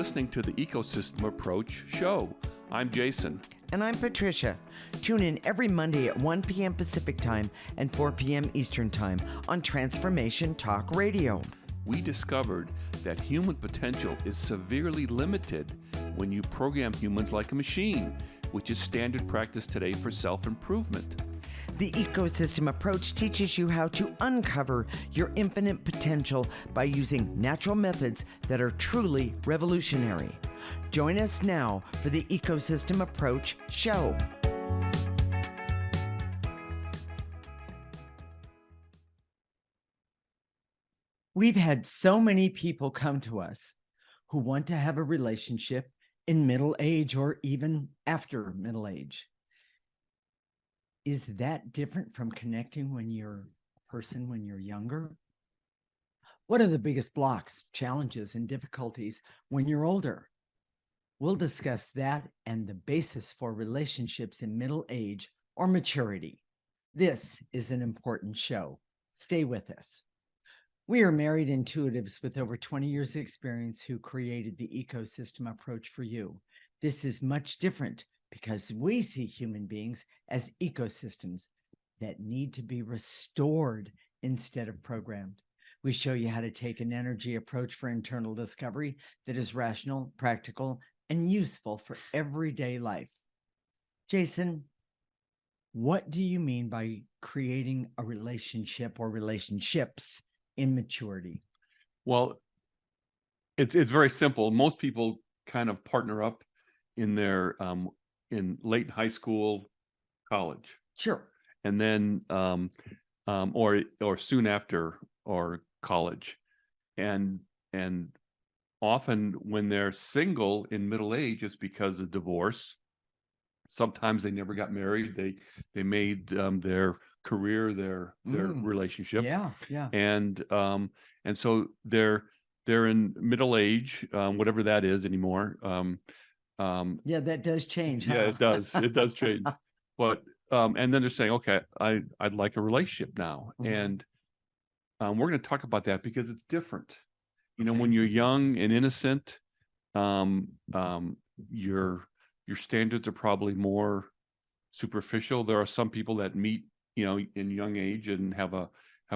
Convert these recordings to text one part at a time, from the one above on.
listening to the Ecosystem Approach show. I'm Jason. And I'm Patricia. Tune in every Monday at 1 p.m. Pacific Time and 4 p.m. Eastern Time on Transformation Talk Radio. We discovered that human potential is severely limited when you program humans like a machine, which is standard practice today for self-improvement. The Ecosystem Approach teaches you how to uncover your infinite potential by using natural methods that are truly revolutionary. Join us now for the Ecosystem Approach show. We've had so many people come to us who want to have a relationship in middle age or even after middle age. Is that different from connecting when you're a person when you're younger? What are the biggest blocks, challenges, and difficulties when you're older? We'll discuss that and the basis for relationships in middle age or maturity. This is an important show. Stay with us. We are married intuitives with over 20 years experience who created the Ecosystem Approach for you. This is much different because we see human beings as ecosystems that need to be restored instead of programmed. We show you how to take an energy approach for internal discovery that is rational, practical, and useful for everyday life. Jason, what do you mean by creating a relationship or relationships in maturity? Well, it's very simple. Most people kind of partner up in their in late high school, college, Sure. and then or soon after or college, and often when they're single in middle age, it's because of divorce. Sometimes they never got married. They made their career their relationship. Yeah. And so they're in middle age, whatever that is anymore. Yeah, that does change. Yeah, Huh? it does change. But and then they're saying, okay, I'd like a relationship now. And we're going to talk about that because it's different. You know, when you're young and innocent, your standards are probably more superficial. There are some people that meet, you know, in young age and have a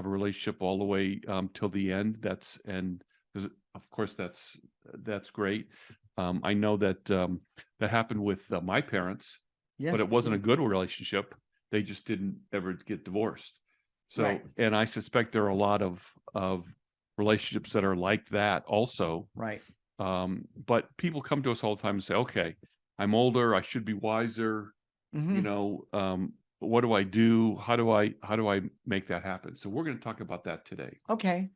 relationship all the way till the end. Of course that's great. I know that that happened with my parents, Yes, but it wasn't a good relationship. They just didn't ever get divorced. So, right. And I suspect there are a lot of relationships that are like that also. Right. But people come to us all the time and say, okay, I'm older, I should be wiser. You know, what do I do? How do I make that happen? So we're going to talk about that today. Okay.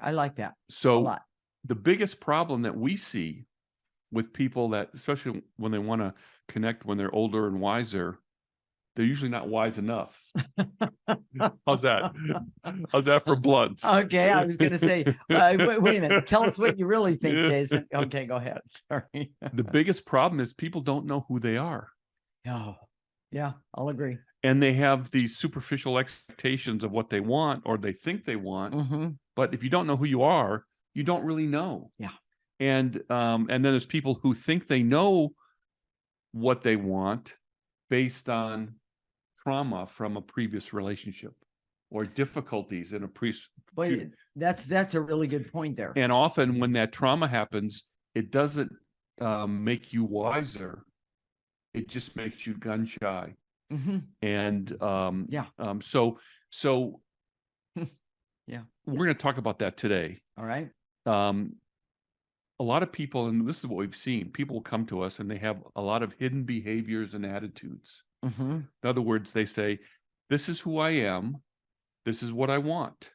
I like that a So lot. the biggest problem that we see with people that, especially when they want to connect when they're older and wiser, they're usually not wise enough. How's that? How's that for blunt? Okay, I was going to say, wait a minute. Tell us what you really think, Jason. Okay, go ahead. Sorry. The biggest problem is people don't know who they are. Oh, yeah, I'll agree. And they have these superficial expectations of what they want or they think they want. But if you don't know who you are, you don't really know. Yeah. And then there's people who think they know what they want based on trauma from a previous relationship or difficulties in a But that's a really good point there. And often when that trauma happens, it doesn't make you wiser. It just makes you gun shy. And so yeah, we're going to talk about that today. All right. A lot of people, and this is what we've seen, people will come to us and they have a lot of hidden behaviors and attitudes. In other words, they say, this is who I am. This is what I want.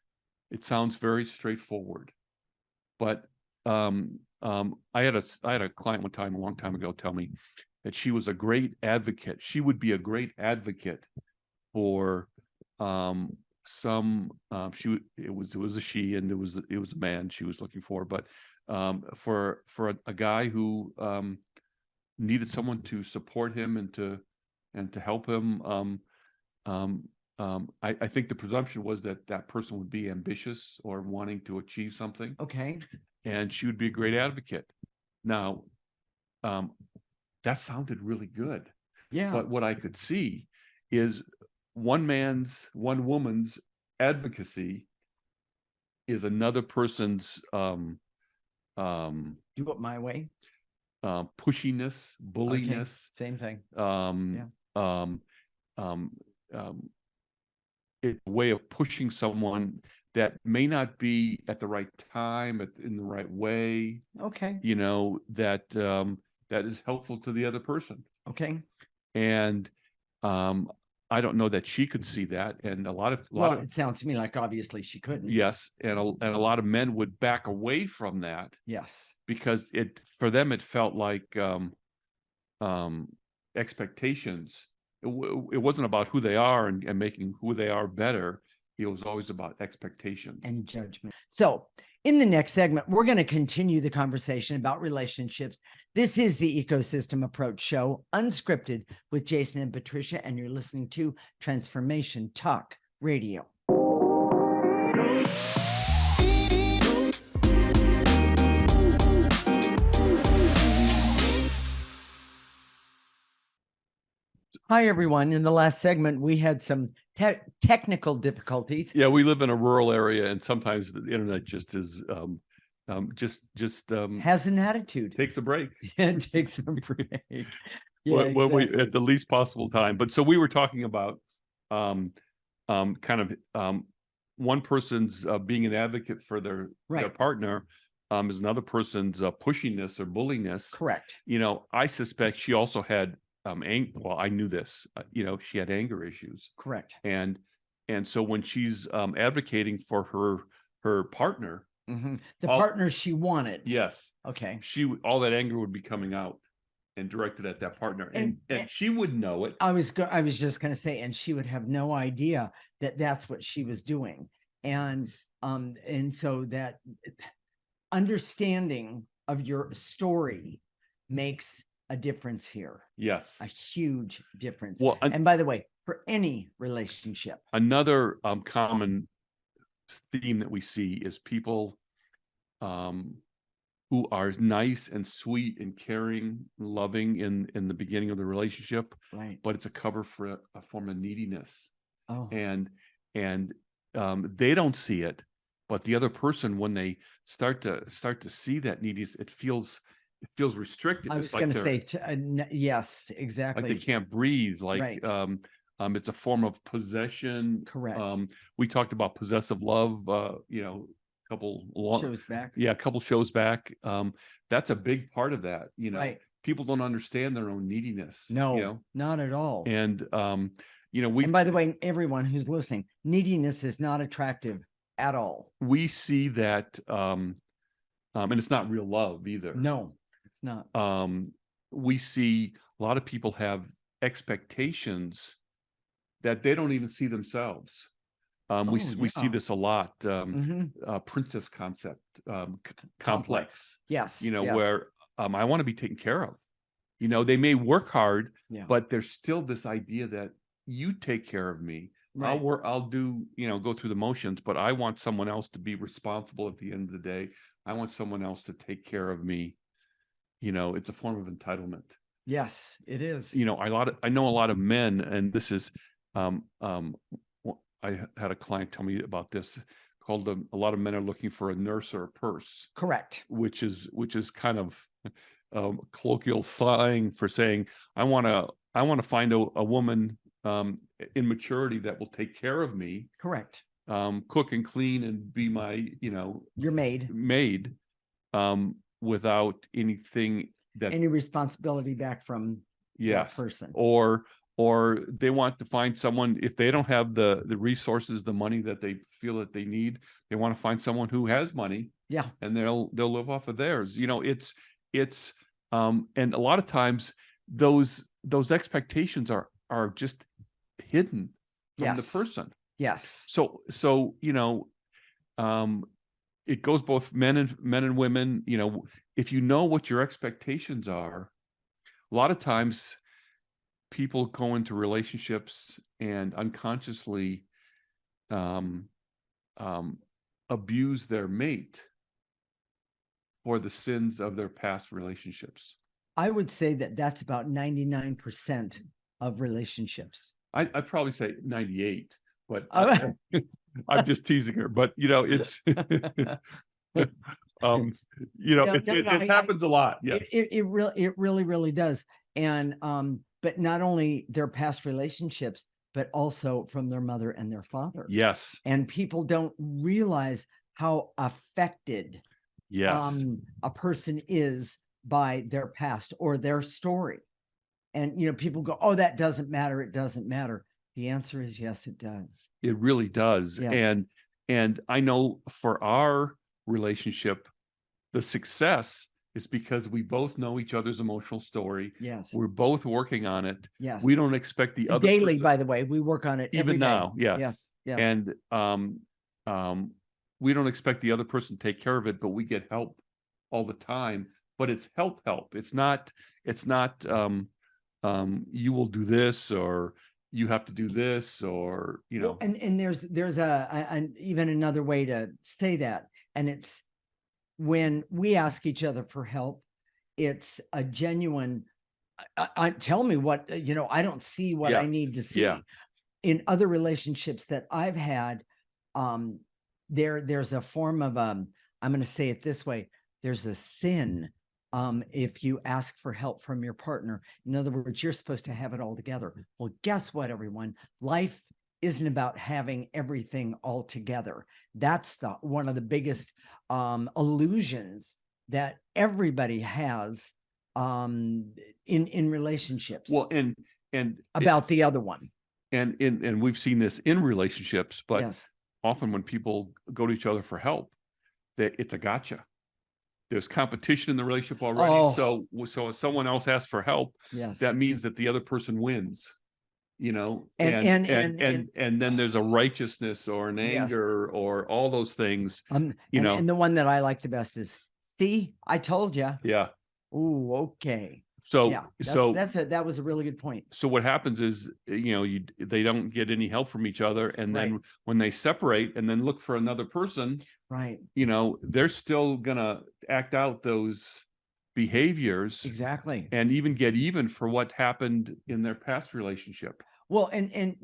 It sounds very straightforward. But I had a client one time, a long time ago, tell me that she was a great advocate. She would be a great advocate for it was a she and it was a man she was looking for, but for a guy who needed someone to support him and to help him. I think the presumption was that person would be ambitious or wanting to achieve something. Okay. And she would be a great advocate. Now, that sounded really good. Yeah. But what I could see is one woman's advocacy is another person's Do it my way. pushiness, Okay. bulliness, Same thing. um, um, it's a way of pushing someone that may not be at the right time, in the right way, Okay. that is helpful to the other person. Okay. And I don't know that she could see that. And Well, it sounds to me like obviously she couldn't. yes, and a lot of men would back away from that Yes. because for them it felt like expectations. It wasn't about who they are and making who they are better. It was always about expectations and judgment. So in the next segment, we're going to continue the conversation about relationships. This is the Ecosystem Approach Show, unscripted, with Jason and Patricia, and you're listening to Transformation Talk Radio. Hi, everyone. In the last segment, we had some technical difficulties. Yeah, we live in a rural area, and sometimes the internet just is has an attitude. Takes a break. Yeah, takes a break. Yeah, when we at the least possible time. But so we were talking about one person's being an advocate for their partner, is another person's pushiness or bulliness. Correct. I suspect she also had well, I knew this. She had anger issues. Correct. And so when she's advocating for her partner, the partner she wanted. Yes. Okay. All that anger would be coming out and directed at that partner, and she would know it. I was just going to say, and she would have no idea that that's what she was doing, and so that understanding of your story makes a difference here. Yes, a huge difference. Well, and by the way, for any relationship, another common theme that we see is people who are nice and sweet and caring, loving in the beginning of the relationship, right? But it's a cover for a form of neediness. Oh, and they don't see it, but the other person, when they start to see that neediness, it feels restricted. I was going to say, yes, exactly. Like they can't breathe. Like it's a form of possession. Correct. We talked about possessive love. A couple shows back. That's a big part of that. Right. People don't understand their own neediness. No, not at all. And and by the way, everyone who's listening, neediness is not attractive at all. We see that, and it's not real love either. No, it's not. We see a lot of people have expectations that they don't even see themselves. We see this a lot. Princess concept, complex. Yes. Where I want to be taken care of. They may work hard, but there's still this idea that you take care of me. Right. I'll do, go through the motions, but I want someone else to be responsible at the end of the day. I want someone else to take care of me. It's a form of entitlement. Yes, it is. I know a lot of men, and this is, I had a client tell me about this, called a lot of men are looking for a nurse or a purse. Correct. Which is kind of colloquial slang for saying, I want to find a woman in maturity that will take care of me. Correct. Cook and clean and be my, your maid, without anything any responsibility back from that person. Or they want to find someone, if they don't have the resources, the money that they feel that they need, they want to find someone who has money. Yeah. And they'll live off of theirs. It's and a lot of times those expectations are just hidden from the person. Yes. So it goes both men and women. If you know what your expectations are, a lot of times people go into relationships and unconsciously abuse their mate for the sins of their past relationships. I would say that that's about 99% of relationships. I'd probably say 98, but Oh. I'm just teasing her. But it's um, No, it happens a lot. Yes. It really does. And but not only their past relationships, but also from their mother and their father. Yes. And people don't realize how affected Yes. a person is by their past or their story. And people go, oh, that doesn't matter. It doesn't matter. The answer is yes, it does. It really does. Yes. And I know for our relationship, the success is because we both know each other's emotional story. Yes. We're both working on it. Yes. We don't expect the other daily, person, by the way, we work on it even now. Yes. Yes. Yes. And we don't expect the other person to take care of it, but we get help all the time. But it's help. It's not you will do this, or you have to do this, or Well, and there's even another way to say that, and it's when we ask each other for help, it's a genuine tell me what I don't see what I need to see. Yeah. In other relationships that I've had, there's a form of I'm going to say it this way, there's a sin if you ask for help from your partner. In other words, you're supposed to have it all together. Well, guess what, everyone? Life isn't about having everything all together. That's one of the biggest illusions that everybody has in relationships. Well, and about the other one. And we've seen this in relationships, but yes. Often when people go to each other for help, that it's a gotcha. There's competition in the relationship already. Oh. So if someone else asks for help, yes, that means that the other person wins. And then there's a righteousness or an anger or all those things. And the one that I like the best is, see, I told you. Yeah. Ooh, okay. So yeah, that was a really good point. So what happens is, they don't get any help from each other, and then when they separate and then look for another person, right? They're still gonna act out those behaviors exactly, and even get even for what happened in their past relationship. Well, and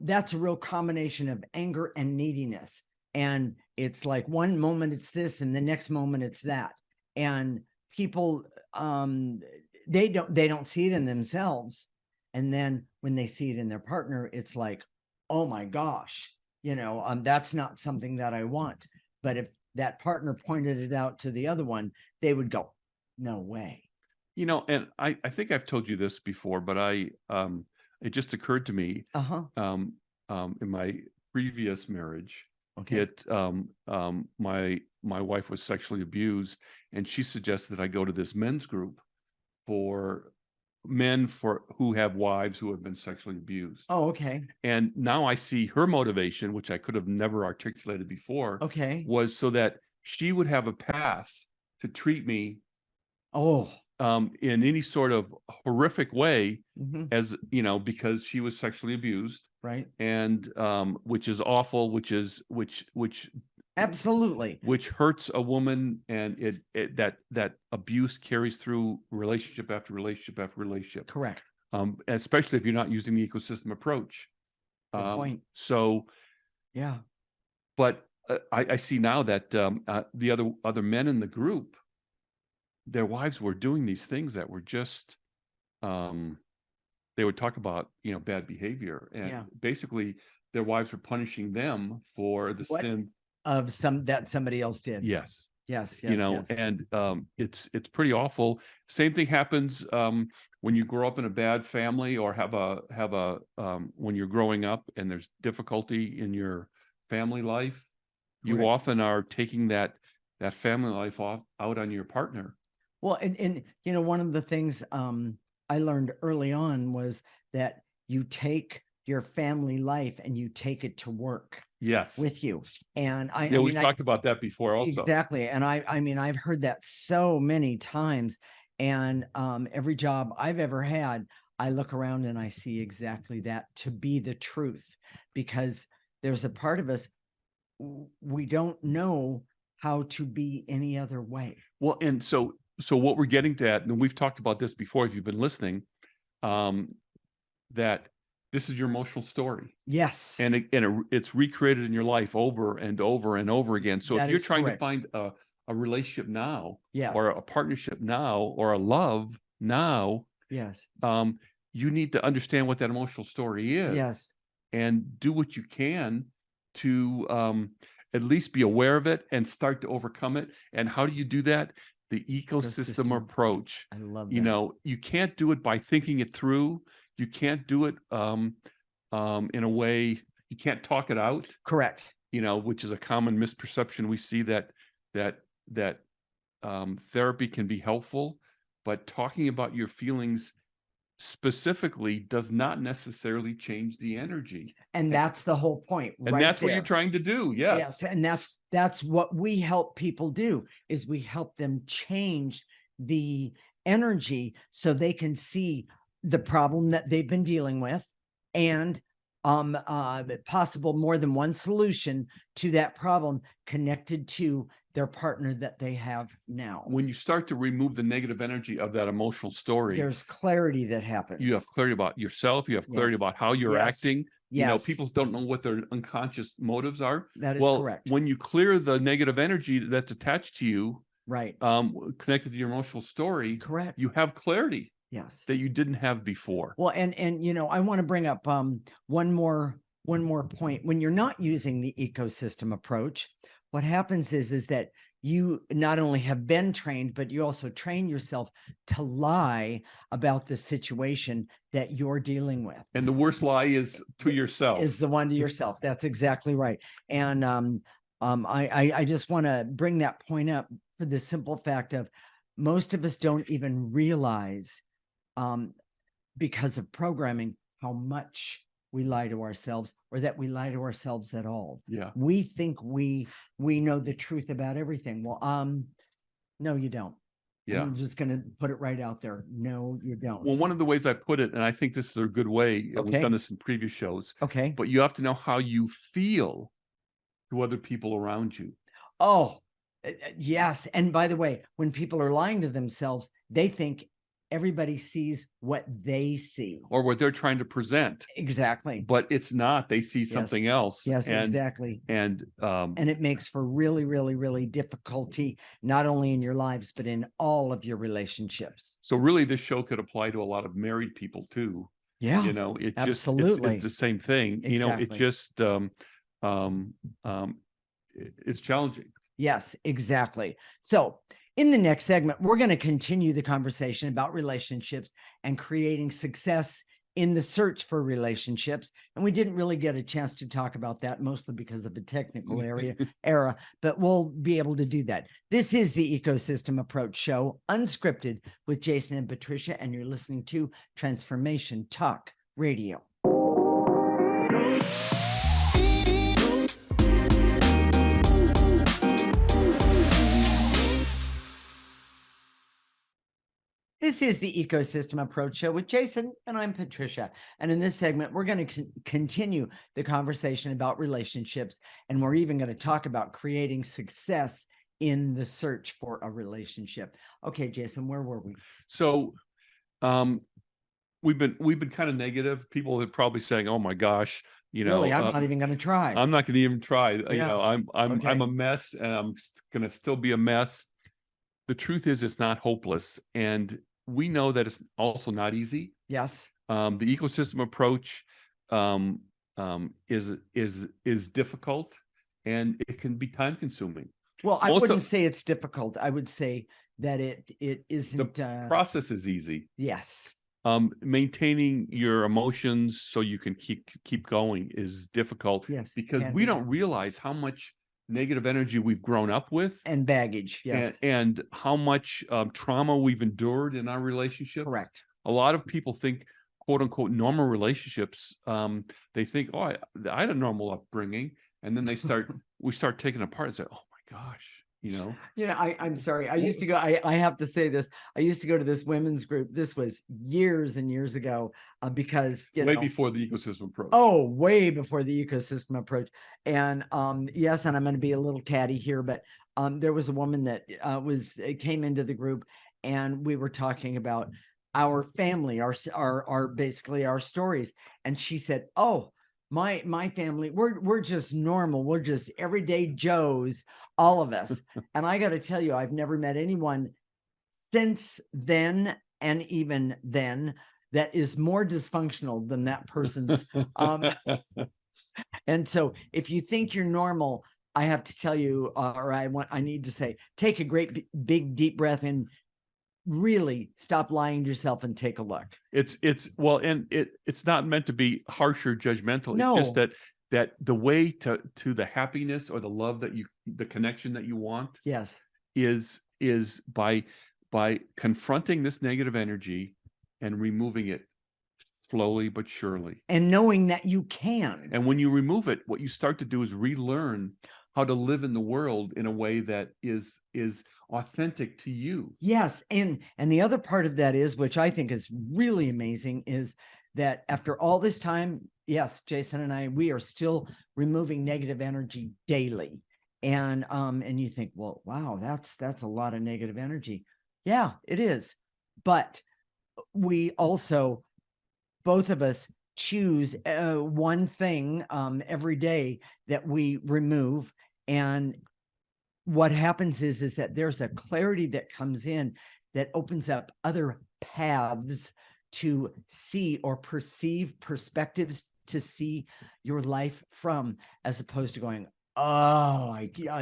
that's a real combination of anger and neediness, and it's like one moment it's this, and the next moment it's that, and people they don't see it in themselves, and then when they see it in their partner, it's like, oh my gosh, that's not something that I want. But if that partner pointed it out to the other one, they would go, no way. And I think I've told you this before, but it just occurred to me in my previous marriage. Okay. My wife was sexually abused, and she suggested that I go to this men's group for men who have wives who have been sexually abused. Oh, okay. And now I see her motivation, which I could have never articulated before. Okay. Was so that she would have a pass to treat me in any sort of horrific way, as because she was sexually abused, right? And which is awful, which absolutely, which hurts a woman, and that abuse carries through relationship after relationship after relationship. Correct. Especially if you're not using the ecosystem approach. Good point. So, yeah. But I see now that the other men in the group, their wives were doing these things that were just, they would talk about, bad behavior, and basically their wives were punishing them for the sin of that somebody else did. Yes. Yes. And it's pretty awful. Same thing happens when you grow up in a bad family, or have a when you're growing up and there's difficulty in your family life. Correct. You often are taking that family life out on your partner. Well, and one of the things I learned early on was that you take your family life and you take it to work. Yes. With you. And we've talked about that before also. Exactly. And I've heard that so many times. And every job I've ever had, I look around and I see exactly that to be the truth, because there's a part of us, we don't know how to be any other way. Well, and so what we're getting to at, and we've talked about this before if you've been listening, that this is your emotional story. Yes. And it's recreated in your life over and over and over again. So That if you're is trying correct. to find a relationship now, Yeah. or a partnership now, or a love now, Yes. you need to understand what that emotional story is. Yes. And do what you can to at least be aware of it and start to overcome it. And how do you do that? The ecosystem approach. I love that. You know, you can't do it by thinking it through. You can't do it in a way, you can't talk it out. Correct. You know, which is a common misperception. We see that therapy can be helpful, but talking about your feelings specifically does not necessarily change the energy. And that's the whole point. And that's what you're trying to do. Yes. Yes. And that's what we help people do, is we help them change the energy so they can see the problem that they've been dealing with, and possible more than one solution to that problem connected to their partner that they have now. When you start to remove the negative energy of that emotional story, there's clarity that happens. You have clarity about yourself. You have clarity about how you're acting. You know, people don't know what their unconscious motives are. That is correct. When you clear the negative energy that's attached to you, right, connected to your emotional story, correct, you have clarity. Yes. That you didn't have before. Well, and you know, I want to bring up one more point. When you're not using the ecosystem approach, what happens is that you not only have been trained, but you also train yourself to lie about the situation that you're dealing with. And the worst lie is to yourself. Is the one to yourself. That's exactly right. And I just want to bring that point up for the simple fact of most of us don't even realize, because of programming, how much we lie to ourselves, or that we lie to ourselves at all. Yeah. We think we know the truth about everything. Well, no, you don't. Yeah. I'm just going to put it right out there. No, you don't. Well, one of the ways I put it, and I think this is a good way, Okay. We've done this in previous shows. Okay. But you have to know how you feel to other people around you. Oh, yes. And by the way, when people are lying to themselves, they think everybody sees what they see, or what they're trying to present. Exactly. But it's not. They see something else. Yes, exactly. And it makes for really, really, really difficulty, not only in your lives, but in all of your relationships. So really, this show could apply to a lot of married people too. Yeah, you know, it absolutely. just it's the same thing. Exactly. You know, it just it's challenging. Yes, exactly. So in the next segment, we're going to continue the conversation about relationships and creating success in the search for relationships. And we didn't really get a chance to talk about that, mostly because of the technical era, but we'll be able to do that. This is the Ecosystem Approach Show, unscripted, with Jason and Patricia, and you're listening to Transformation Talk Radio. This is the Ecosystem Approach Show with Jason, and I'm Patricia. And in this segment, we're going to continue the conversation about relationships, and we're even going to talk about creating success in the search for a relationship. Okay, Jason, where were we? So, we've been kind of negative. People are probably saying, "Oh my gosh, you know, really, I'm not even going to try. I'm not going to even try. Yeah. You know, I'm a mess, and I'm going to still be a mess." The truth is, it's not hopeless, and we know that it's also not easy. Yes. The ecosystem approach is difficult, and it can be time consuming. Well, I wouldn't say it's difficult. I would say that it isn't. The process is easy. Yes. Maintaining your emotions so you can keep going is difficult. Yes, because we don't realize how much negative energy we've grown up with, and baggage. Yes. And how much trauma we've endured in our relationship. Correct. A lot of people think, quote unquote, normal relationships. They think, oh, I had a normal upbringing, and then we start taking it apart and say, oh my gosh, you know. I'm sorry. I used to go, I have to say this. I used to go to this women's group. This was years and years ago, because way before the ecosystem approach. Oh, way before the ecosystem approach. And yes, and I'm going to be a little catty here, but There was a woman that came into the group, and we were talking about our family, our basically our stories. And she said, "Oh, my family, we're just normal. We're just everyday Joes, all of us." And I got to tell you, I've never met anyone since then, and even then, that is more dysfunctional than that person's. And so if you think you're normal, I have to tell you, or I need to say, take a great big deep breath and really stop lying to yourself and take a look. It's well, and it's not meant to be harsh or judgmental. No. It's just that the way to the happiness or the love that the connection that you want Yes. is by confronting this negative energy and removing it slowly but surely. And knowing that you can. And when you remove it, what you start to do is relearn how to live in the world in a way that is authentic to you. Yes. And the other part of that is, which I think is really amazing, is that after all this time, yes, Jason and I, we are still removing negative energy daily. And you think, well, wow, that's a lot of negative energy. Yeah, it is. But we also, both of us, choose one thing every day that we remove. And what happens is that there's a clarity that comes in that opens up other paths to see or perceive, perspectives to see your life from, as opposed to going, oh,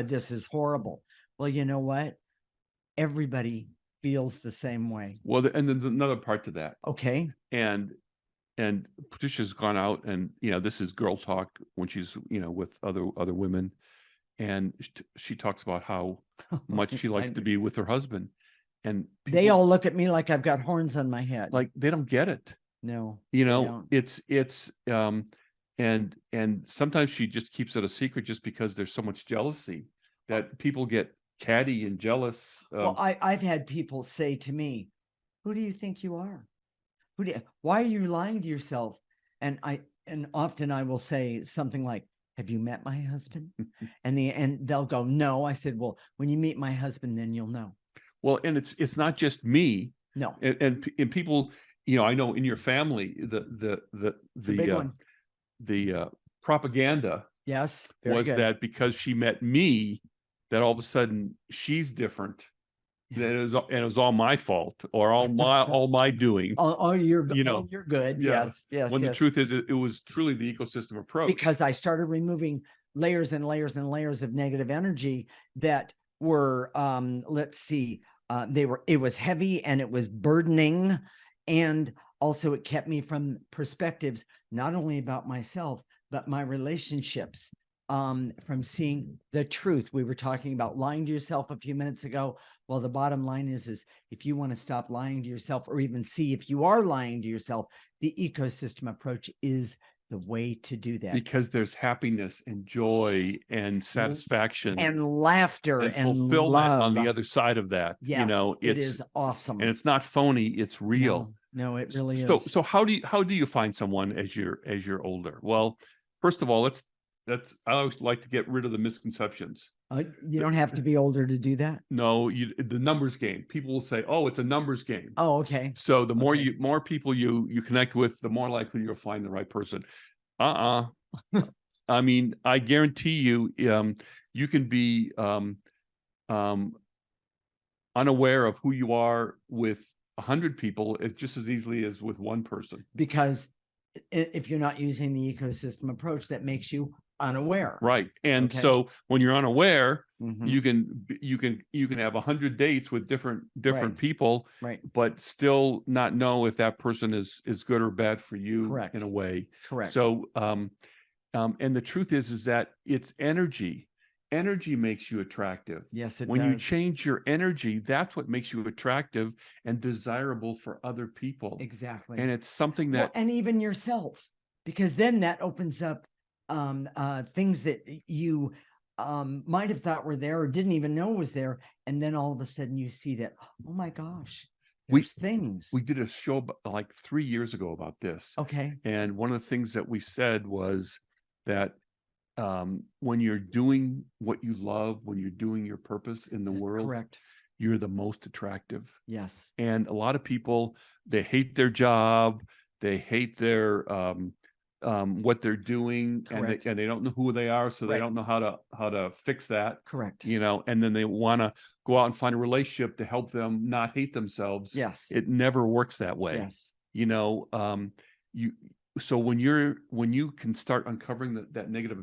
this is horrible. Well, you know what? Everybody feels the same way. Well, and there's another part to that. Okay. And Patricia's gone out, and this is girl talk when she's with other women, and she talks about how much she likes to be with her husband, and they all look at me like I've got horns on my head. Like they don't get it. No, it's and sometimes she just keeps it a secret just because there's so much jealousy that people get catty and jealous. Well, I've had people say to me, "Who do you think you are? Why are you lying to yourself?" And often I will say something like, "Have you met my husband?" and they'll go, "No." I said, "Well, when you meet my husband, then you'll know." Well, and it's not just me. No. And people, I know in your family, the big one. The propaganda yes was good. That because she met me, that all of a sudden she's different. Yeah. And it was all my fault, or all my doing. You're good. Yeah. Yes. When the truth is, it was truly the ecosystem approach. Because I started removing layers and layers and layers of negative energy that were, let's see, it was heavy and it was burdening. And also it kept me from perspectives, not only about myself, but my relationships, from seeing the truth. We were talking about lying to yourself a few minutes ago. Well, the bottom line is if you want to stop lying to yourself, or even see if you are lying to yourself, the ecosystem approach is the way to do that. Because there's happiness and joy and satisfaction and laughter and fulfillment love on the other side of that. Yes, it is awesome. And it's not phony, it's real. No, it really is. So how do you find someone as you're older? Well, first of all, I always like to get rid of the misconceptions. You don't have to be older to do that. No, the numbers game. People will say, "Oh, it's a numbers game." Oh, okay. So the more people you connect with, the more likely you'll find the right person. I mean, I guarantee you, you can be unaware of who you are with 100 people just as easily as with one person. Because if you're not using the ecosystem approach, that makes you unaware. Right. And so when you're unaware, Mhm. you can have 100 dates with different Right. people, Right. but still not know if that person is good or bad for you. Correct. In a way. Correct. So and the truth is that it's energy. Energy makes you attractive. Yes, it When does. you change your energy, that's what makes you attractive and desirable for other people. Exactly. And it's something that and even yourself, because then that opens up things that you might have thought were there or didn't even know was there, and then all of a sudden you see that, oh my gosh, there's things. We did a show like 3 years ago about this. Okay. And one of the things that we said was that when you're doing what you love, when you're doing your purpose in the That's world, correct. you're the most attractive. Yes. And a lot of people, they hate their job, they hate their what they're doing, Correct. and they don't know who they are, so they Right. don't know how to fix that. Correct. And then they want to go out and find a relationship to help them not hate themselves. Yes. It never works that way. Yes. You so when you can start uncovering that negative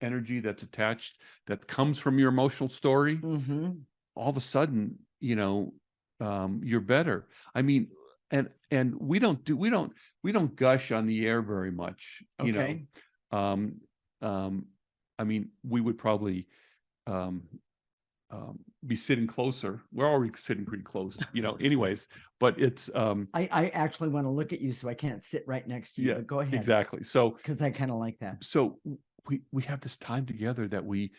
energy that's attached, that comes from your emotional story, all of a sudden, you're better. I mean, and we don't gush on the air very much, Okay. I mean, we would probably be sitting closer. We're already sitting pretty close, anyways, but it's I actually want to look at you, so I can't sit right next to you, yeah, but go ahead. exactly. So Because I kind of like that. so we have this time together that we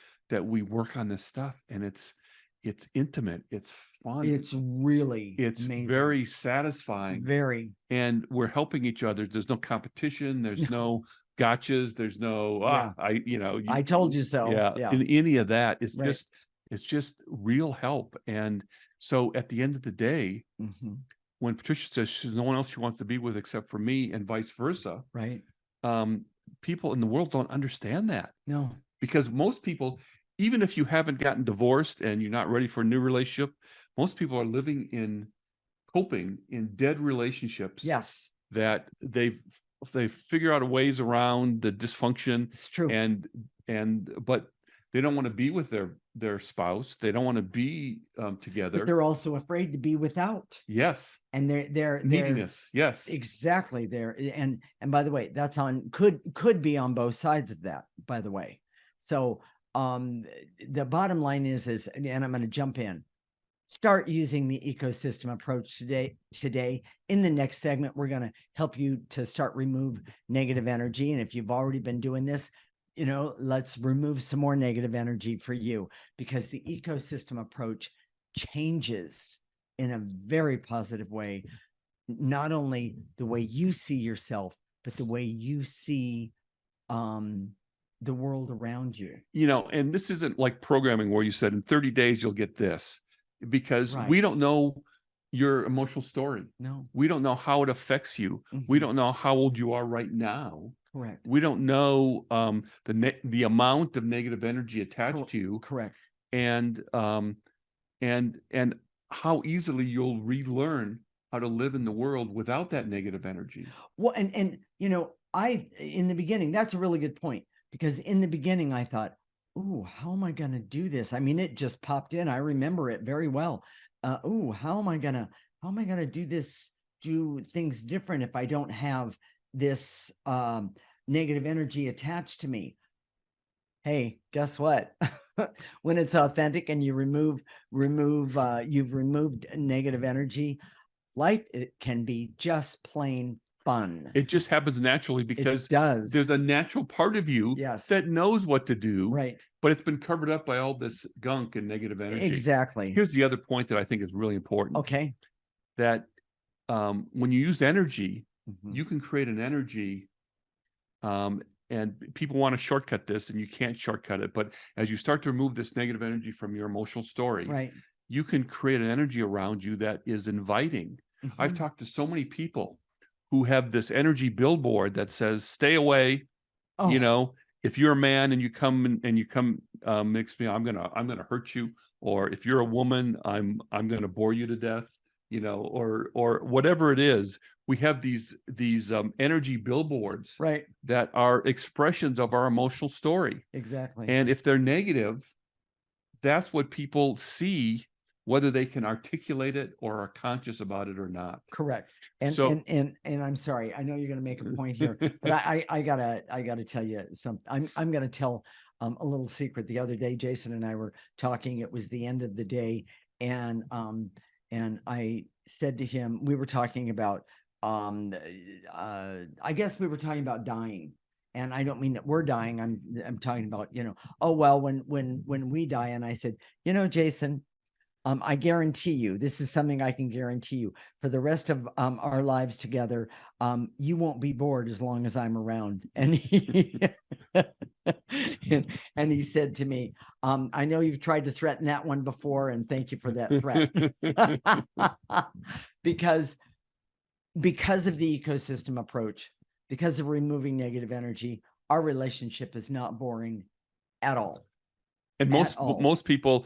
work on this stuff, and it's intimate, it's fun, It's really it's amazing. very satisfying, Very. and we're helping each other. There's no competition, there's no gotchas, there's no Yeah. I told you so. yeah, in any of that. It's Right. it's just real help. And so at the end of the day, when Patricia says she's no one else she wants to be with except for me, and vice versa, Right. people in the world don't understand that. No. Because most people, even if you haven't gotten divorced and you're not ready for a new relationship, most people are coping in dead relationships. Yes. That they figure out ways around the dysfunction. It's true. But they don't want to be with their spouse. They don't want to be together. But they're also afraid to be without. Yes. And they're neediness. Yes. Exactly. There. And by the way, that's could be on both sides of that, by the way. So the bottom line is, and I'm going to jump in, start using the ecosystem approach today. In the next segment, we're going to help you to start remove negative energy. And if you've already been doing this, let's remove some more negative energy for you, because the ecosystem approach changes in a very positive way, not only the way you see yourself, but the way you see the world around you. And this isn't like programming where you said in 30 days you'll get this, because we don't know your emotional story. No. We don't know how it affects you. We don't know how old you are right now. Correct. We don't know the amount of negative energy attached to you. Correct. And how easily you'll relearn how to live in the world without that negative energy. Well, and in the beginning, that's a really good point, because in the beginning I thought, oh, how am I going to do this? I mean, it just popped in. I remember it very well. How am I going to do this, do things different if I don't have this negative energy attached to me? Hey, guess what? When it's authentic and you you've removed negative energy, life, it can be just plain fun. It just happens naturally, because there's a natural part of you that knows what to do, right? But it's been covered up by all this gunk and negative energy. Exactly. Here's the other point that I think is really important. Okay. That when you use energy, you can create an energy, and people want to shortcut this, and you can't shortcut it. But as you start to remove this negative energy from your emotional story, right, you can create an energy around you that is inviting. I've talked to so many people who have this energy billboard that says, "Stay away." If you're a man and you come mix me, I'm gonna hurt you. Or if you're a woman, I'm gonna bore you to death. Or whatever it is. We have these energy billboards, right, that are expressions of our emotional story. Exactly. And if they're negative, that's what people see, whether they can articulate it or are conscious about it or not. Correct. And I'm sorry, I know you're going to make a point here, but I gotta tell you something. I'm going to tell a little secret. The other day, Jason and I were talking. It was the end of the day, and I said to him, we were talking about I guess we were talking about dying. And I don't mean that we're dying. I'm talking about, oh, well, when we die. And I said, Jason, I guarantee you, this is something I can guarantee you, for the rest of our lives together, you won't be bored as long as I'm around. And and he said to me, I know you've tried to threaten that one before, and thank you for that threat. because of the ecosystem approach, because of removing negative energy, our relationship is not boring at all. And most people,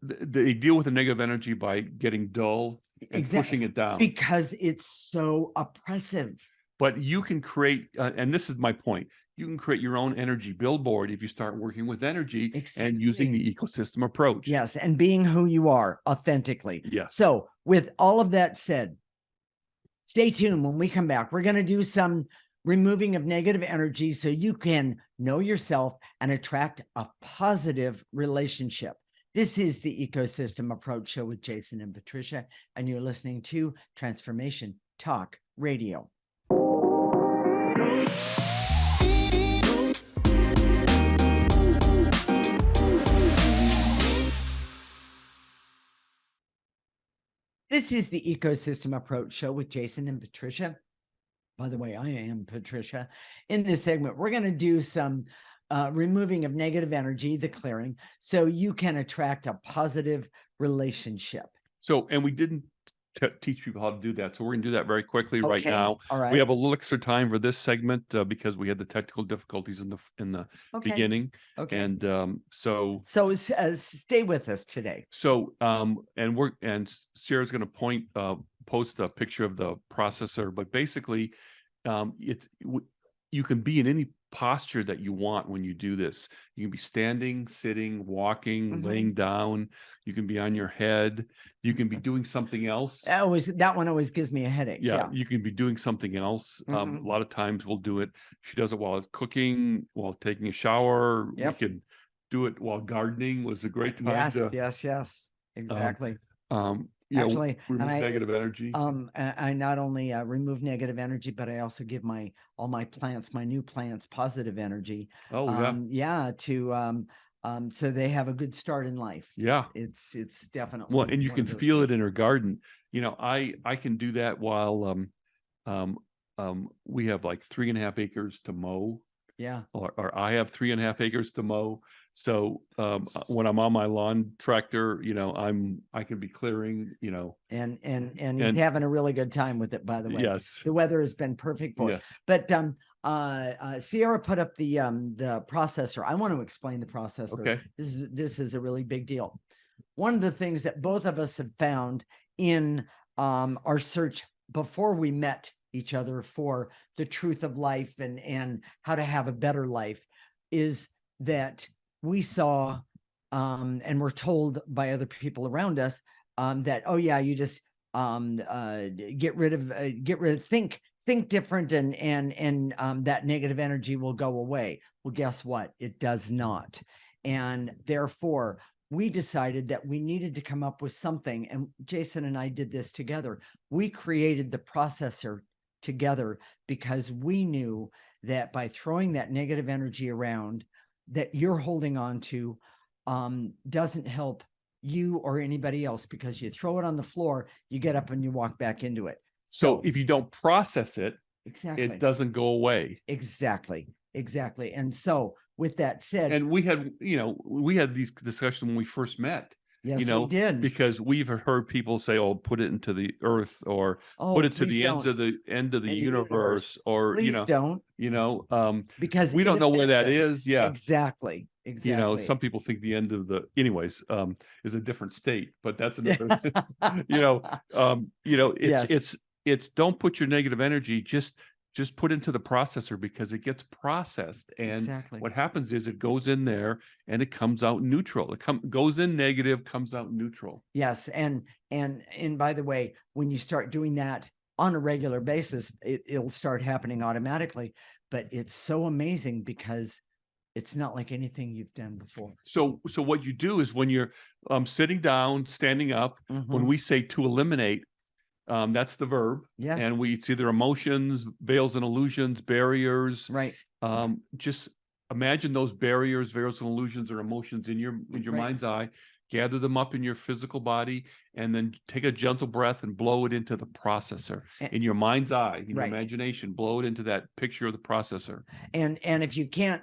they deal with the negative energy by getting dull and pushing it down. Because it's so oppressive. But you can create, and this is my point, you can create your own energy billboard if you start working with energy and using the ecosystem approach. Yes, and being who you are authentically. Yes. So with all of that said, stay tuned. When we come back, we're going to do some removing of negative energy so you can know yourself and attract a positive relationship. This is the Ecosystem Approach Show with Jason and Patricia, and you're listening to Transformation Talk Radio. This is the Ecosystem Approach Show with Jason and Patricia. By the way, I am Patricia. In this segment, we're going to do some removing of negative energy, the clearing, so you can attract a positive relationship. So, and we didn't teach people how to do that. So we're going to do that very quickly right now. All right. We have a little extra time for this segment because we had the technical difficulties in the beginning. Okay. And so stay with us today. So and Sierra's going to post a picture of the processor, but basically you can be in any posture that you want when you do this. You can be standing, sitting, walking, laying down. You can be on your head. You can be doing something else. That one always gives me a headache. Yeah. You can be doing something else. A lot of times we'll do it. She does it while cooking, while taking a shower. We can do it while gardening. Was a great time. Yes. Exactly. Actually, remove negative energy. I not only remove negative energy, but I also give all my plants, my new plants, positive energy. So they have a good start in life. Yeah, it's definitely well, and you can feel it in her garden. I can do that while we have like 3.5 acres to mow. Yeah, or I have 3.5 acres to mow. So when I'm on my lawn tractor, I can be clearing, and he's having a really good time with it, by the way. Yes, the weather has been perfect for it. But Sierra put up the processor. I want to explain the processor. Okay, this is a really big deal. One of the things that both of us have found in our search before we met each other for the truth of life and how to have a better life is that we saw and were told by other people around us that, oh yeah, you just get rid of think different and that negative energy will go away. Well, guess what? It does not. And therefore we decided that we needed to come up with something, and Jason and I did this together. We created the processor together because we knew that by throwing that negative energy around that you're holding on to doesn't help you or anybody else, because you throw it on the floor, you get up and you walk back into it. So if you don't process it, it doesn't go away. Exactly. And so with that said, and we had these discussions when we first met. Yes, we did. Because we've heard people say, "Oh, put it into the earth," or "Put it to the end of the universe," or please don't. Because we don't know where that is. Yeah, exactly. Some people think the end of the, anyways, is a different state, but that's another. It's don't put your negative energy. Just put into the processor, because it gets processed, and what happens is it goes in there and it comes out neutral. It goes in negative, comes out neutral. Yes, and by the way, when you start doing that on a regular basis, it'll start happening automatically. But it's so amazing because it's not like anything you've done before. So what you do is when you're sitting down, standing up, when we say to eliminate, that's the verb. Yes. And it's either emotions, veils and illusions, barriers. Right. Just imagine those barriers, veils and illusions, or emotions in your mind's eye. gather them up in your physical body, and then take a gentle breath and blow it into the processor in your mind's eye, in your imagination. Blow it into that picture of the processor. And if you can't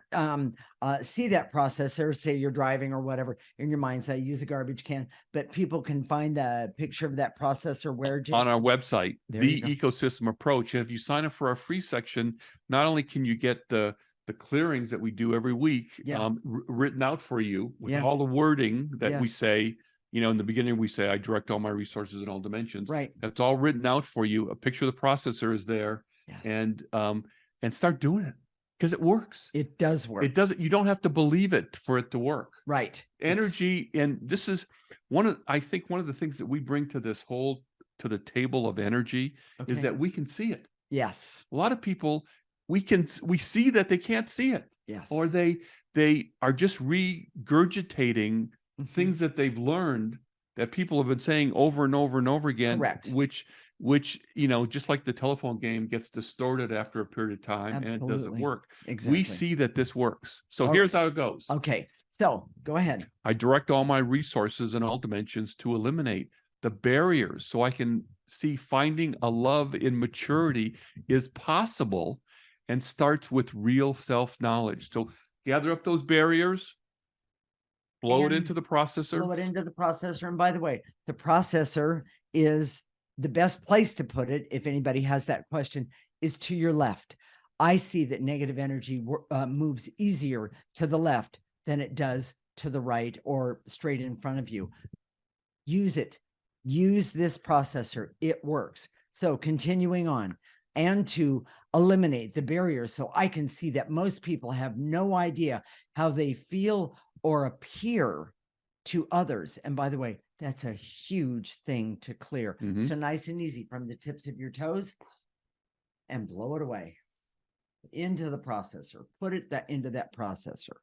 see that processor, say you're driving or whatever, in your mind's eye, use a garbage can. But people can find a picture of that processor where, Jason? On our website, There The you go. Ecosystem Approach. And if you sign up for our free section, not only can you get the clearings that we do every week, Yeah. written out for you with Yes. all the wording that we Yes. say. You know, in the beginning, we say, I direct all my resources in all dimensions. Right. That's all written out for you. A picture of the processor is there. Yes. And start doing it, because it works. It does work. It doesn't, you don't have to believe it for it to work. Right. Energy, and this is I think one of the things that we bring to to the table of energy is that we can see it. Yes. A lot of people, we see that they can't see it. Yes. Or they are just regurgitating things that they've learned that people have been saying over and over and over again. Correct. Which, just like the telephone game gets distorted after a period of time. Absolutely. And it doesn't work. Exactly. We see that this works. So here's how it goes. Okay. So go ahead. I direct all my resources in all dimensions to eliminate the barriers, so I can see finding a love in maturity is possible, and starts with real self-knowledge. So gather up those barriers, blow it into the processor. Blow it into the processor. And by the way, the processor is the best place to put it, if anybody has that question, is to your left. I see that negative energy moves easier to the left than it does to the right or straight in front of you. Use it. Use this processor. It works. So continuing on, and to eliminate the barriers, so I can see that most people have no idea how they feel or appear to others. And by the way, that's a huge thing to clear. So nice and easy from the tips of your toes, and blow it away into the processor. Put it into that processor.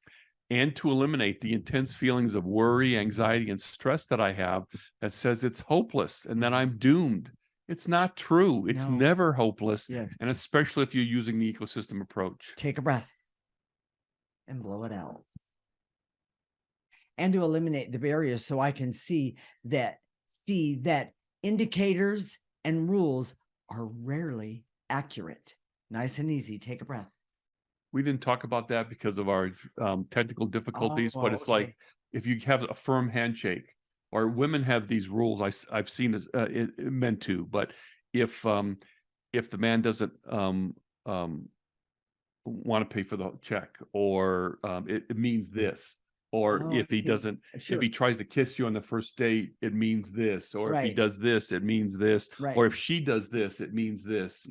And to eliminate the intense feelings of worry, anxiety, and stress that I have, that says it's hopeless and that I'm doomed. It's not true. It's never hopeless. Yes. And especially if you're using the ecosystem approach. Take a breath and blow it out. And to eliminate the barriers, so I can see that indicators and rules are rarely accurate. Nice and easy. Take a breath. We didn't talk about that because of our technical difficulties, but it's like, if you have a firm handshake, or women have these rules, I've seen as men too, but if the man doesn't want to pay for the check, or it means this, or if he doesn't, if he tries to kiss you on the first date, it means this, or if he does this, it means this, or if she does this, it means this,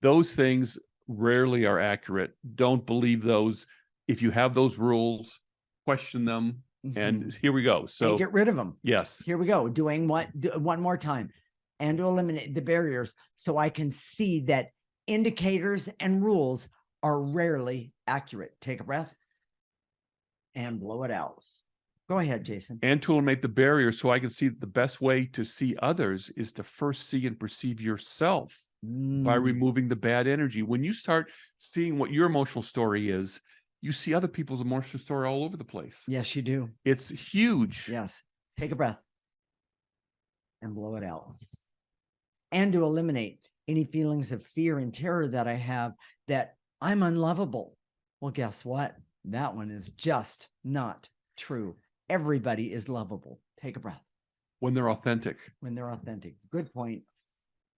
those things rarely are accurate. Don't believe those. If you have those rules, question them. And here we go. So and get rid of them. Yes. Here we go. Doing what? One more time. And to eliminate the barriers, so I can see that indicators and rules are rarely accurate. Take a breath and blow it out. Go ahead, Jason. And to eliminate the barriers, so I can see that the best way to see others is to first see and perceive yourself. By removing the bad energy. When you start seeing what your emotional story is, you see other people's emotional story all over the place. Yes, you do. It's huge. Yes. Take a breath and blow it out. And to eliminate any feelings of fear and terror that I have, that I'm unlovable. Well, guess what? That one is just not true. Everybody is lovable. Take a breath. When they're authentic. When they're authentic. Good point.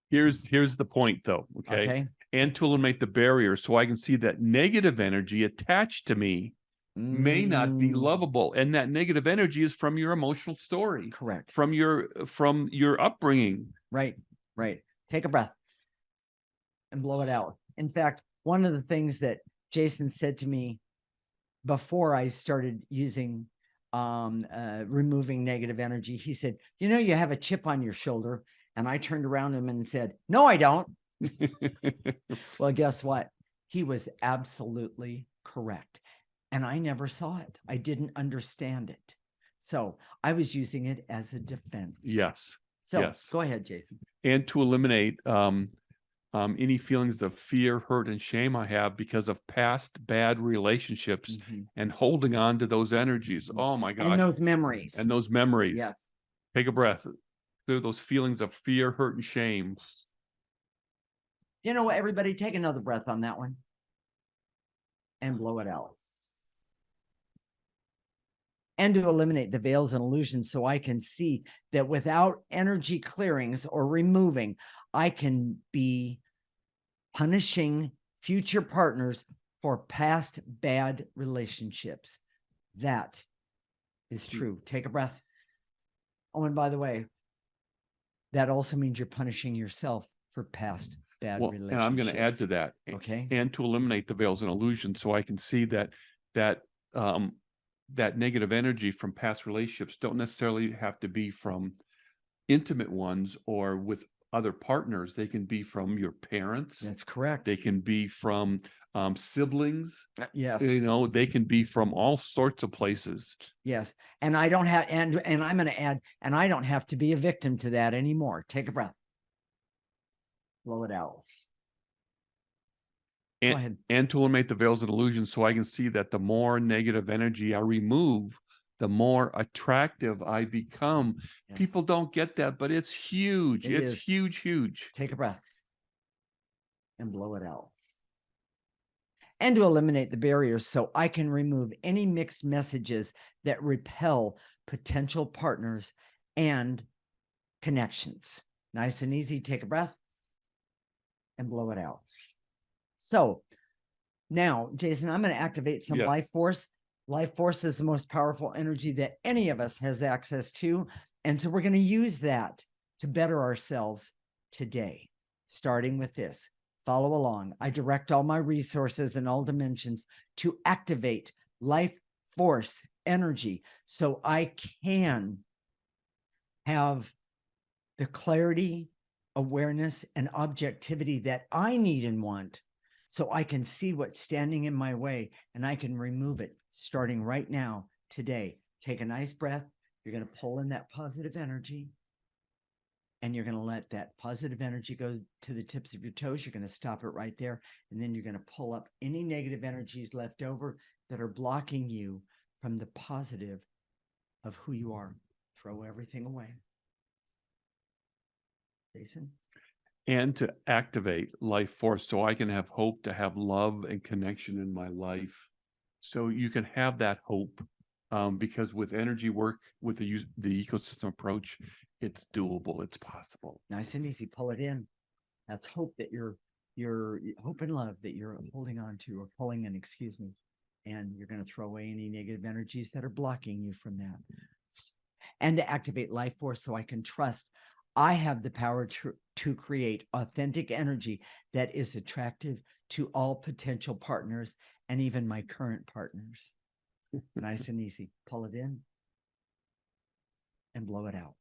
Here's the point, though. Okay. And to eliminate the barrier, so I can see that negative energy attached to me may not be lovable, and that negative energy is from your emotional story. Correct. From your upbringing. Right. Take a breath and blow it out. In fact, one of the things that Jason said to me before I started using removing negative energy, he said, you have a chip on your shoulder. And I turned around him and said, no, I don't. Well, guess what? He was absolutely correct. And I never saw it. I didn't understand it. So I was using it as a defense. Yes. So yes. Go ahead, Jason. And to eliminate any feelings of fear, hurt, and shame I have because of past bad relationships and holding on to those energies. Oh my God. And those memories. And those memories. Yes. Take a breath. Clear those feelings of fear, hurt, and shame. You know what, everybody, take another breath on that one and blow it out. And to eliminate the veils and illusions so I can see that without energy clearings or removing, I can be punishing future partners for past bad relationships. That is true. Take a breath. Oh, and by the way, that also means you're punishing yourself for past bad relationships. And I'm going to add to that. Okay. And to eliminate the veils and illusions so I can see that that negative energy from past relationships don't necessarily have to be from intimate ones or with other partners. They can be from your parents. That's correct. They can be from siblings. Yes. You know, they can be from all sorts of places. Yes. And I don't have, and I'm going to add, and I don't have to be a victim to that anymore. Take a breath. Blow it out. Go ahead. And to eliminate the veils and illusions so I can see that the more negative energy I remove, the more attractive I become. Yes. People don't get that, but it's huge. It's huge, huge. Take a breath and blow it out. And to eliminate the barriers so I can remove any mixed messages that repel potential partners and connections. Nice and easy. Take a breath and blow it out. So now, Jason, I'm going to activate some life force. Life force is the most powerful energy that any of us has access to. And so we're going to use that to better ourselves today, starting with this. Follow along. I direct all my resources in all dimensions to activate life force energy so I can have the clarity, awareness, and objectivity that I need and want so I can see what's standing in my way and I can remove it starting right now, today. Take a nice breath. You're going to pull in that positive energy. And you're going to let that positive energy go to the tips of your toes. You're going to stop it right there. And then you're going to pull up any negative energies left over that are blocking you from the positive of who you are. Throw everything away. Jason? And to activate life force so I can have hope, to have love and connection in my life. So you can have that hope. Because with energy work, with the ecosystem approach, it's doable, it's possible. Nice and easy. Pull it in. That's hope that you're hope and love that you're holding on to, or pulling in, excuse me. And you're going to throw away any negative energies that are blocking you from that. And to activate life force so I can trust I have the power to create authentic energy that is attractive to all potential partners and even my current partners. Nice and easy. Pull it in and blow it out.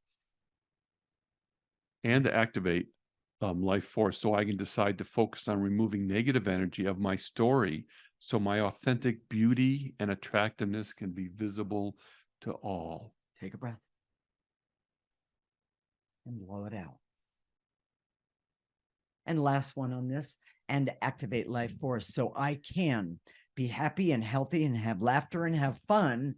And to activate life force so I can decide to focus on removing negative energy of my story so my authentic beauty and attractiveness can be visible to all. Take a breath and blow it out. And last one on this, and to activate life force so I can be happy and healthy and have laughter and have fun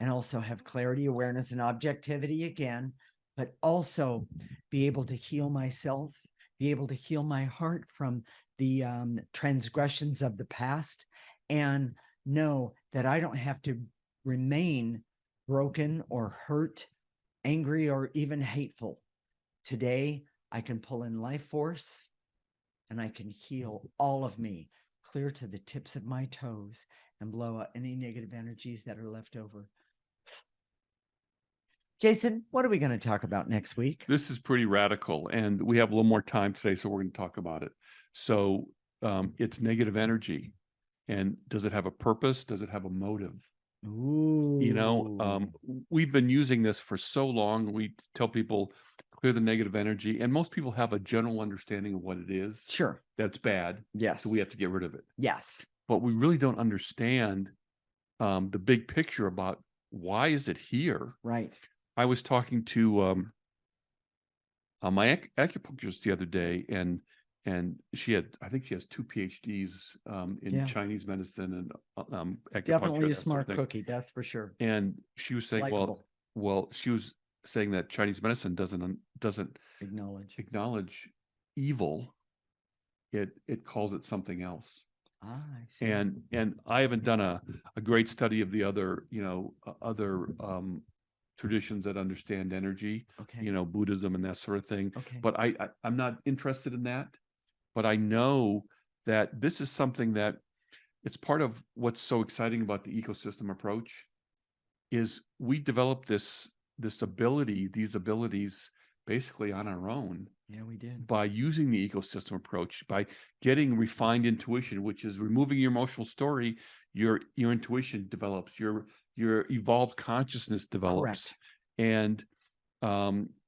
and also have clarity, awareness, and objectivity again, but also be able to heal myself, be able to heal my heart from the transgressions of the past, and know that I don't have to remain broken or hurt, angry, or even hateful. Today, I can pull in life force and I can heal all of me clear to the tips of my toes and blow out any negative energies that are left over. Jason, what are we going to talk about next week? This is pretty radical, and we have a little more time today, so we're going to talk about it. So it's negative energy. And does it have a purpose? Does it have a motive? Ooh. You know, we've been using this for so long. We tell people clear the negative energy, and most people have a general understanding of what it is. Sure. That's bad. Yes. So we have to get rid of it. Yes. But we really don't understand the big picture about why is it here? Right. I was talking to my acupuncturist the other day, and I think she has 2 PhDs in Yeah. Chinese medicine and acupuncture. Definitely a that sort smart of thing. cookie, that's for sure. And she was saying, Likeable. well, she was saying that Chinese medicine doesn't Acknowledge evil. It calls it something else. I see. And I haven't done a great study of the other, other traditions that understand energy, Okay. Buddhism and that sort of thing. Okay. But I'm not interested in that. But I know that this is something that it's part of what's so exciting about the ecosystem approach is we develop these abilities basically on our own. Yeah, we did. By using the ecosystem approach, by getting refined intuition, which is removing your emotional story, your intuition develops, your evolved consciousness develops. Correct.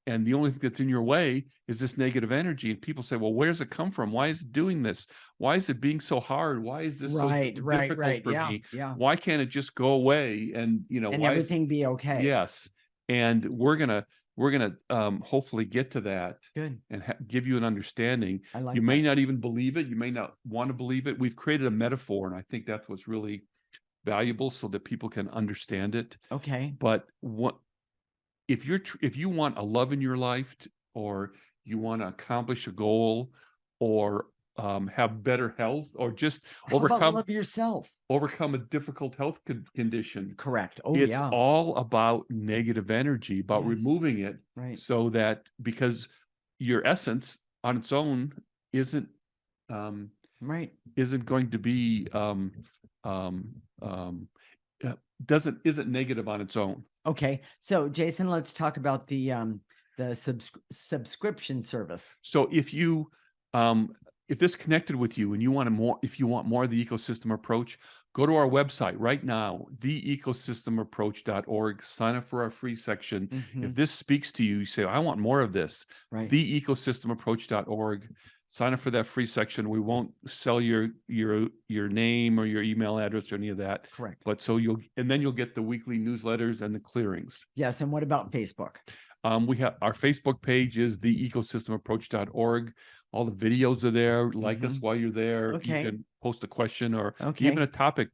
And the only thing that's in your way is this negative energy. And people say, well, where does it come from? Why is it doing this? Why is it being so hard? Why is this so difficult for me? Yeah. Why can't it just go away? And And why everything be okay. Yes. And we're gonna hopefully get to that. Good. And give you an understanding. I like You may not even believe it. You may not want to believe it. We've created a metaphor, and I think that's what's really valuable so that people can understand it. Okay. But if you want a love in your life, or you want to accomplish a goal, or have better health, or just love yourself, overcome a difficult health condition. Correct. Oh, it's yeah. all about negative energy, about removing it, right? So that because your essence on its own isn't going to be isn't negative on its own. Okay, so Jason, let's talk about the subscription service. So if this connected with you and you want if you want more of the ecosystem approach, go to our website right now, theecosystemapproach.org, sign up for our free section. If this speaks to you, you say, I want more of this, theecosystemapproach.org, sign up for that free section. We won't sell your name or your email address or any of that. Correct. But then you'll get the weekly newsletters and the clearings. Yes. And what about Facebook? We have our Facebook page is theecosystemapproach.org. All the videos are there. Like us while you're there. Okay. You can post a question or even a topic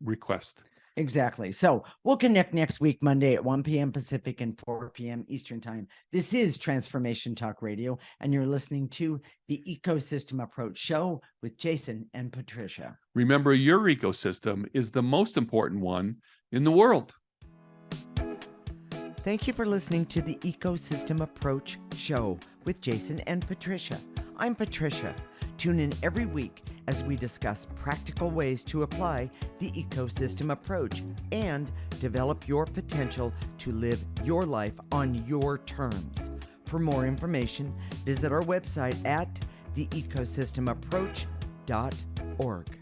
request. Exactly. So we'll connect next week, Monday at 1 p.m. Pacific and 4 p.m. Eastern Time. This is Transformation Talk Radio, and you're listening to the Ecosystem Approach Show with Jason and Patricia. Remember, your ecosystem is the most important one in the world. Thank you for listening to the Ecosystem Approach Show with Jason and Patricia. I'm Patricia. Tune in every week as we discuss practical ways to apply the ecosystem approach and develop your potential to live your life on your terms. For more information, visit our website at theecosystemapproach.org.